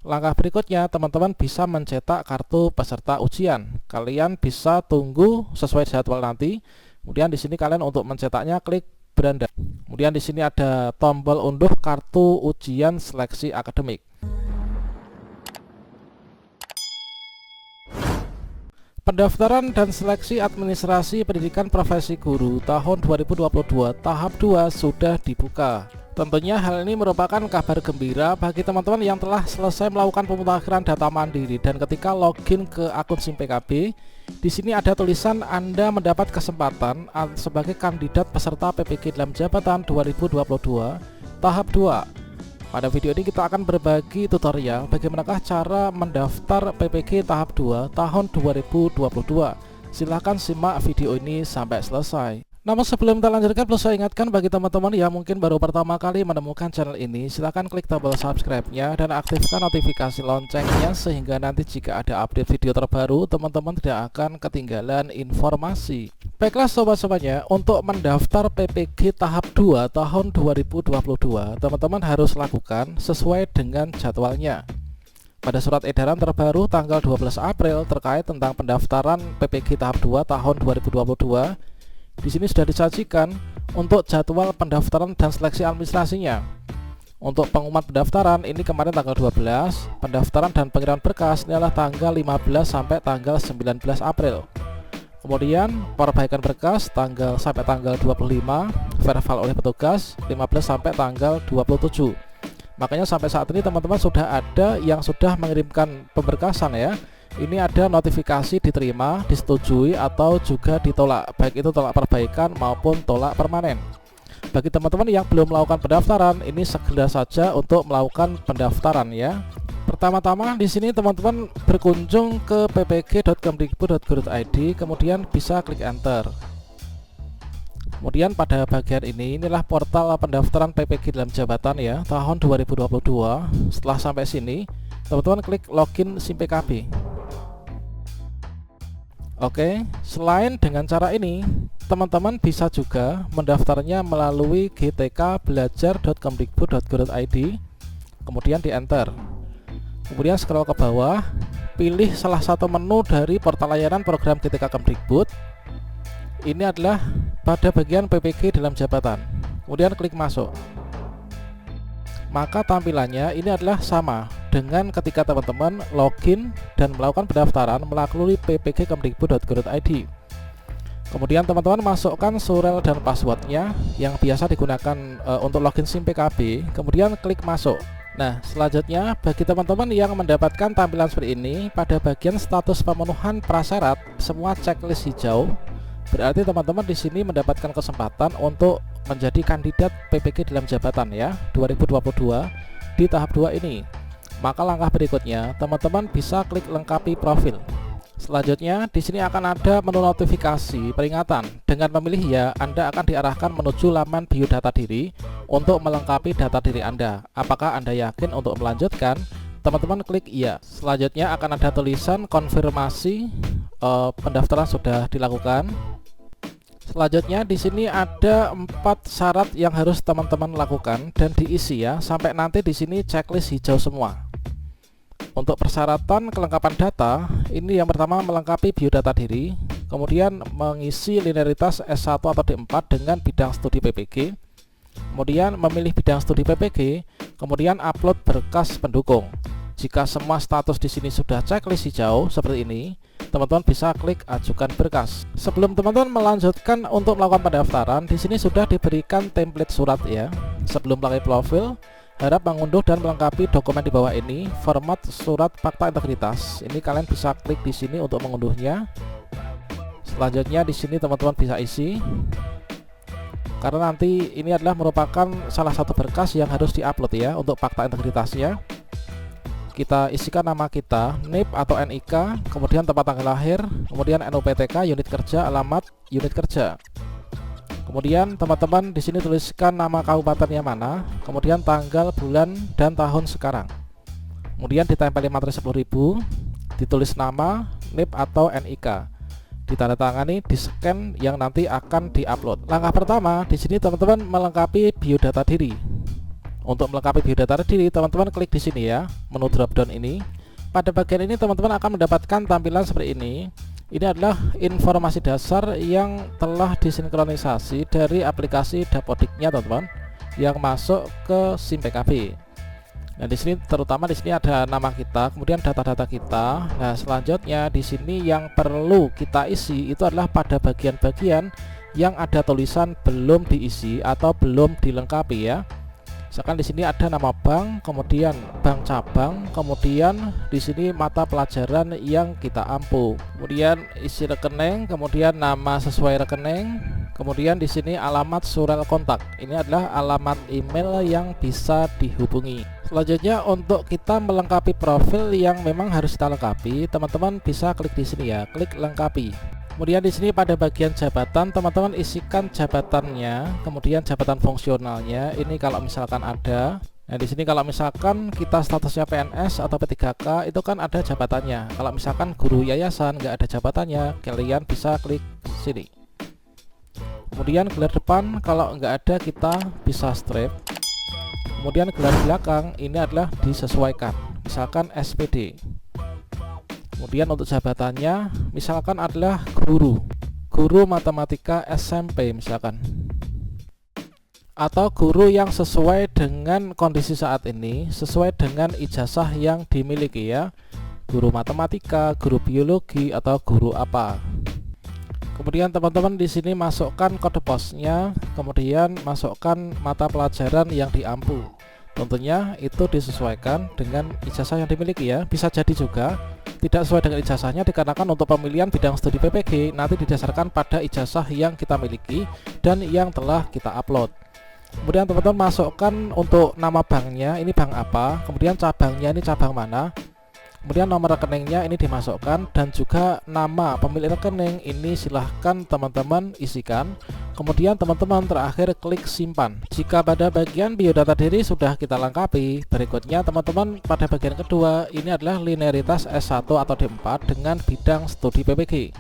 Langkah berikutnya, teman-teman bisa mencetak kartu peserta ujian. Kalian bisa tunggu sesuai jadwal nanti. Kemudian di sini kalian untuk mencetaknya klik beranda. Kemudian di sini ada tombol unduh kartu ujian seleksi akademik. Pendaftaran dan seleksi administrasi pendidikan profesi guru tahun 2022 tahap 2 sudah dibuka. Tentunya hal ini merupakan kabar gembira bagi teman-teman yang telah selesai melakukan pemutakhiran data mandiri, dan ketika login ke akun SIM PKB, di sini ada tulisan Anda mendapat kesempatan sebagai kandidat peserta PPG dalam jabatan 2022 tahap 2. Pada video ini kita akan berbagi tutorial bagaimanakah cara mendaftar PPG tahap 2 tahun 2022. Silahkan simak video ini sampai selesai. Namun sebelum kita lanjutkan, perlu saya ingatkan bagi teman-teman yang mungkin baru pertama kali menemukan channel ini, silahkan klik tombol subscribe-nya dan aktifkan notifikasi loncengnya sehingga nanti jika ada update video terbaru, teman-teman tidak akan ketinggalan informasi. Baiklah sobat-sobatnya, untuk mendaftar PPG tahap 2 tahun 2022, teman-teman harus lakukan sesuai dengan jadwalnya. Pada surat edaran terbaru tanggal 12 April terkait tentang pendaftaran PPG tahap 2 tahun 2022, di sini sudah disajikan untuk jadwal pendaftaran dan seleksi administrasinya. Untuk pengumuman pendaftaran ini kemarin tanggal 12, pendaftaran dan pengiriman berkas ini adalah tanggal 15 sampai tanggal 19 April. Kemudian perbaikan berkas sampai tanggal 25, verval oleh petugas 15 sampai tanggal 27. Makanya sampai saat ini teman-teman sudah ada yang sudah mengirimkan pemberkasan ya. Ini ada notifikasi diterima, disetujui atau juga ditolak, baik itu tolak perbaikan maupun tolak permanen. Bagi teman-teman yang belum melakukan pendaftaran, ini segera saja untuk melakukan pendaftaran ya. Pertama-tama di sini teman-teman berkunjung ke ppg.kemdikbud.go.id, kemudian bisa klik enter. Kemudian pada bagian inilah portal pendaftaran PPG dalam jabatan ya tahun 2022. Setelah sampai sini, teman-teman klik login SIM PKB. Oke, selain dengan cara ini, teman-teman bisa juga mendaftarnya melalui gtkbelajar.kemdikbud.go.id, kemudian di enter. Kemudian scroll ke bawah, pilih salah satu menu dari portal layanan program GTK Kemdikbud. Ini adalah pada bagian PPG dalam jabatan. Kemudian klik masuk. Maka tampilannya ini adalah sama dengan ketika teman-teman login dan melakukan pendaftaran melalui ppg.kemdikbud.go.id. Kemudian teman-teman masukkan surel dan passwordnya yang biasa digunakan untuk login SIM PKB, kemudian klik masuk. Nah, selanjutnya bagi teman-teman yang mendapatkan tampilan seperti ini, pada bagian status pemenuhan prasyarat semua checklist hijau, berarti teman-teman di sini mendapatkan kesempatan untuk menjadi kandidat PPG dalam jabatan ya 2022 di tahap 2 ini. Maka langkah berikutnya teman-teman bisa klik lengkapi profil. Selanjutnya di sini akan ada menu notifikasi peringatan. Dengan memilih ya, Anda akan diarahkan menuju laman biodata diri untuk melengkapi data diri Anda. Apakah Anda yakin untuk melanjutkan? Teman-teman klik iya. Selanjutnya akan ada tulisan konfirmasi pendaftaran sudah dilakukan. Selanjutnya di sini ada 4 syarat yang harus teman-teman lakukan dan diisi ya, sampai nanti di sini checklist hijau semua. Untuk persyaratan kelengkapan data, ini yang pertama melengkapi biodata diri, kemudian mengisi linearitas S1 atau D4 dengan bidang studi PPG, kemudian memilih bidang studi PPG, kemudian upload berkas pendukung. Jika semua status di sini sudah checklist hijau seperti ini, teman-teman bisa klik ajukan berkas. Sebelum teman-teman melanjutkan untuk melakukan pendaftaran, di sini sudah diberikan template surat ya. Sebelum melengkapi profil, harap mengunduh dan melengkapi dokumen di bawah ini, format surat fakta integritas. Ini kalian bisa klik di sini untuk mengunduhnya. Selanjutnya di sini teman-teman bisa isi. Karena nanti ini adalah merupakan salah satu berkas yang harus diupload ya untuk fakta integritasnya. Kita isikan nama kita, NIP atau NIK, kemudian tempat tanggal lahir, kemudian NUPTK, unit kerja, alamat unit kerja. Kemudian teman-teman di sini tuliskan nama kabupatennya mana, kemudian tanggal, bulan, dan tahun sekarang. Kemudian ditempeli materi 10.000, ditulis nama, NIP atau NIK, ditandatangani, di-scan yang nanti akan diupload. Langkah pertama di sini teman-teman melengkapi biodata diri. Untuk melengkapi biodata diri, teman-teman klik di sini ya, menu drop-down ini. Pada bagian ini teman-teman akan mendapatkan tampilan seperti ini. Ini adalah informasi dasar yang telah disinkronisasi dari aplikasi Dapodiknya teman-teman, yang masuk ke SIM PKB. Nah, di sini terutama di sini ada nama kita, kemudian data-data kita. Nah, selanjutnya di sini yang perlu kita isi itu adalah pada bagian-bagian yang ada tulisan belum diisi atau belum dilengkapi ya. Misalkan di sini ada nama bank, kemudian bank cabang, kemudian di sini mata pelajaran yang kita ampuh, kemudian isi rekening, kemudian nama sesuai rekening, kemudian di sini alamat surel kontak. Ini adalah alamat email yang bisa dihubungi. Selanjutnya untuk kita melengkapi profil yang memang harus kita lengkapi, teman-teman bisa klik di sini ya, klik lengkapi. Kemudian di sini pada bagian jabatan, teman-teman isikan jabatannya, kemudian jabatan fungsionalnya. Ini kalau misalkan ada. Nah, di sini kalau misalkan kita statusnya PNS atau P3K, itu kan ada jabatannya. Kalau misalkan guru yayasan nggak ada jabatannya, kalian bisa klik sini. Kemudian gelar depan, kalau nggak ada kita bisa strip. Kemudian gelar belakang ini adalah disesuaikan, misalkan SPD. Kemudian untuk jabatannya misalkan adalah guru matematika SMP misalkan, atau guru yang sesuai dengan kondisi saat ini, sesuai dengan ijazah yang dimiliki ya, guru matematika, guru biologi, atau guru apa. Kemudian teman-teman di sini masukkan kode posnya, kemudian masukkan mata pelajaran yang diampu. Tentunya itu disesuaikan dengan ijazah yang dimiliki ya. Bisa jadi juga tidak sesuai dengan ijazahnya dikarenakan untuk pemilihan bidang studi PPG nanti didasarkan pada ijazah yang kita miliki dan yang telah kita upload. Kemudian teman-teman masukkan untuk nama banknya, ini bank apa, kemudian cabangnya ini cabang mana, kemudian nomor rekeningnya ini dimasukkan, dan juga nama pemilik rekening ini silahkan teman-teman isikan. Kemudian teman-teman terakhir klik simpan. Jika pada bagian biodata diri sudah kita lengkapi, berikutnya teman-teman pada bagian kedua ini adalah linearitas S1 atau D4 dengan bidang studi PPG.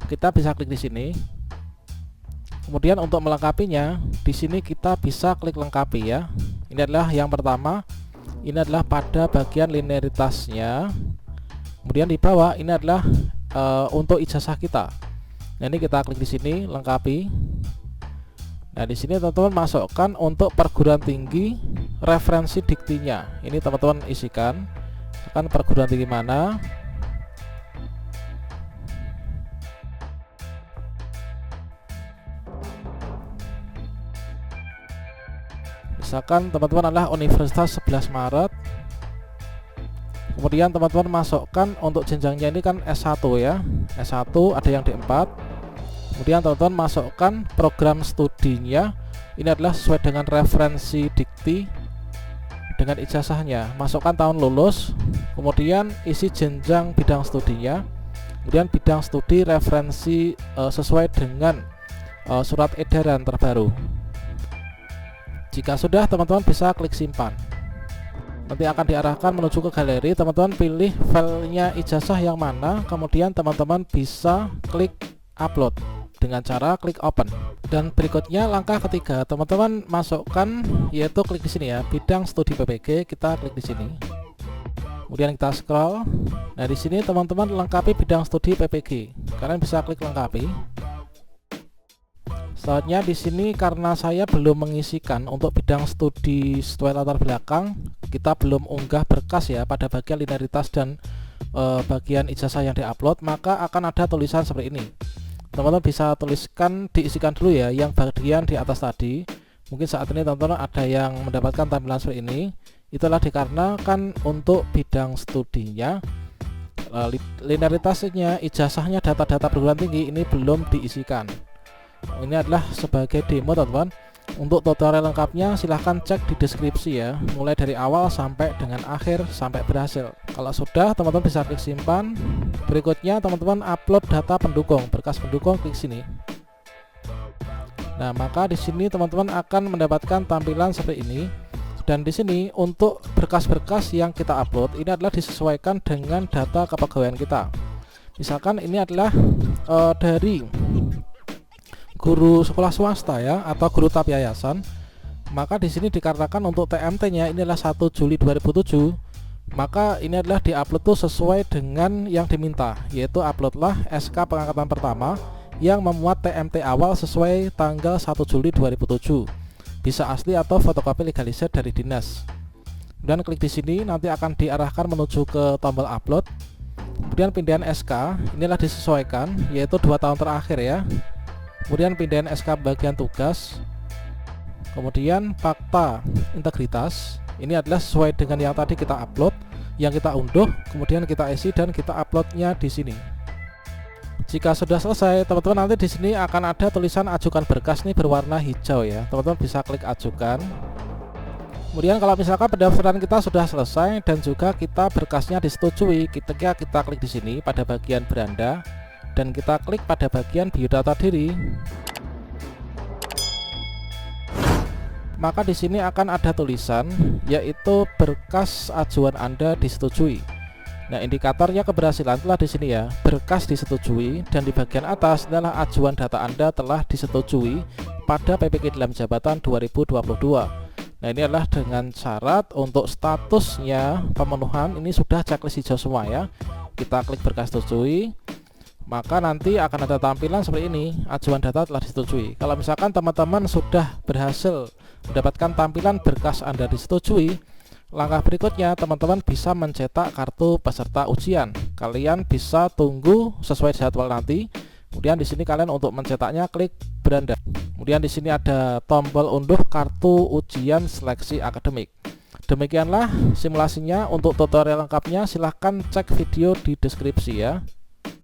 Kita bisa klik di sini. Kemudian untuk melengkapinya, di sini kita bisa klik lengkapi ya. Ini adalah yang pertama. Ini adalah pada bagian linearitasnya. Kemudian di bawah ini adalah untuk ijazah kita. Nah, ini kita klik di sini lengkapi. Nah, di sini teman-teman masukkan untuk perguruan tinggi referensi diktinya. Ini teman-teman isikan. Akan perguruan tinggi mana? Misalkan teman-teman adalah Universitas 11 Maret. Kemudian teman-teman masukkan untuk jenjangnya ini kan S1 ya. S1 ada yang D4. Kemudian teman-teman masukkan program studinya. Ini adalah sesuai dengan referensi dikti dengan ijazahnya. Masukkan tahun lulus. Kemudian isi jenjang bidang studinya. Kemudian bidang studi referensi sesuai dengan surat edaran terbaru. Jika sudah, teman-teman bisa klik simpan. Nanti akan diarahkan menuju ke galeri. Teman-teman pilih filenya ijazah yang mana, kemudian teman-teman bisa klik upload dengan cara klik open. Dan berikutnya langkah ketiga, teman-teman masukkan yaitu klik di sini ya, bidang studi PPG, kita klik di sini. Kemudian kita scroll. Nah, di sini teman-teman lengkapi bidang studi PPG. Kalian bisa klik lengkapi. Selanjutnya di sini karena saya belum mengisikan untuk bidang studi sesuai latar belakang, kita belum unggah berkas ya pada bagian linearitas dan bagian ijazah yang diupload, maka akan ada tulisan seperti ini. Teman-teman bisa tuliskan, diisikan dulu ya yang bagian di atas tadi. Mungkin saat ini teman-teman ada yang mendapatkan tampilan seperti ini. Itulah dikarenakan untuk bidang studinya, linearitasnya, ijazahnya, data-data perguruan tinggi ini belum diisikan. Ini adalah sebagai demo teman-teman. Untuk tutorial lengkapnya silahkan cek di deskripsi ya, mulai dari awal sampai dengan akhir sampai berhasil. Kalau sudah, teman-teman bisa klik simpan. Berikutnya teman-teman upload data pendukung, berkas pendukung, klik sini. Nah, maka di sini teman-teman akan mendapatkan tampilan seperti ini. Dan di sini untuk berkas-berkas yang kita upload ini adalah disesuaikan dengan data kepegawaian kita. Misalkan ini adalah dari guru sekolah swasta ya, atau guru tap yayasan. Maka di sini dikatakan untuk TMT-nya ini adalah 1 Juli 2007. Maka ini adalah diupload tuh sesuai dengan yang diminta, yaitu uploadlah SK pengangkatan pertama yang memuat TMT awal sesuai tanggal 1 Juli 2007. Bisa asli atau fotokopi legalisir dari dinas. Dan klik di sini nanti akan diarahkan menuju ke tombol upload. Kemudian pindahan SK inilah disesuaikan, yaitu 2 tahun terakhir ya. Kemudian pindahan SK bagian tugas. Kemudian fakta integritas ini adalah sesuai dengan yang tadi kita upload, yang kita unduh, kemudian kita isi dan kita uploadnya di sini. Jika sudah selesai, teman-teman nanti di sini akan ada tulisan ajukan berkas nih berwarna hijau ya. Teman-teman bisa klik ajukan. Kemudian kalau misalkan pendaftaran kita sudah selesai dan juga kita berkasnya disetujui, ketika kita klik di sini pada bagian beranda dan kita klik pada bagian biodata diri, maka di sini akan ada tulisan yaitu berkas ajuan Anda disetujui. Nah, indikatornya keberhasilan telah di sini ya, berkas disetujui, dan di bagian atas adalah ajuan data Anda telah disetujui pada PPK dalam jabatan 2022. Nah, ini adalah dengan syarat untuk statusnya pemenuhan ini sudah checklist hijau semua ya. Kita klik berkas setujui, maka nanti akan ada tampilan seperti ini, ajuan data telah disetujui. Kalau misalkan teman-teman sudah berhasil mendapatkan tampilan berkas Anda disetujui, langkah berikutnya teman-teman bisa mencetak kartu peserta ujian. Kalian bisa tunggu sesuai jadwal nanti. Kemudian di sini kalian untuk mencetaknya klik beranda. Kemudian di sini ada tombol unduh kartu ujian seleksi akademik. Demikianlah simulasinya. Untuk tutorial lengkapnya silahkan cek video di deskripsi ya.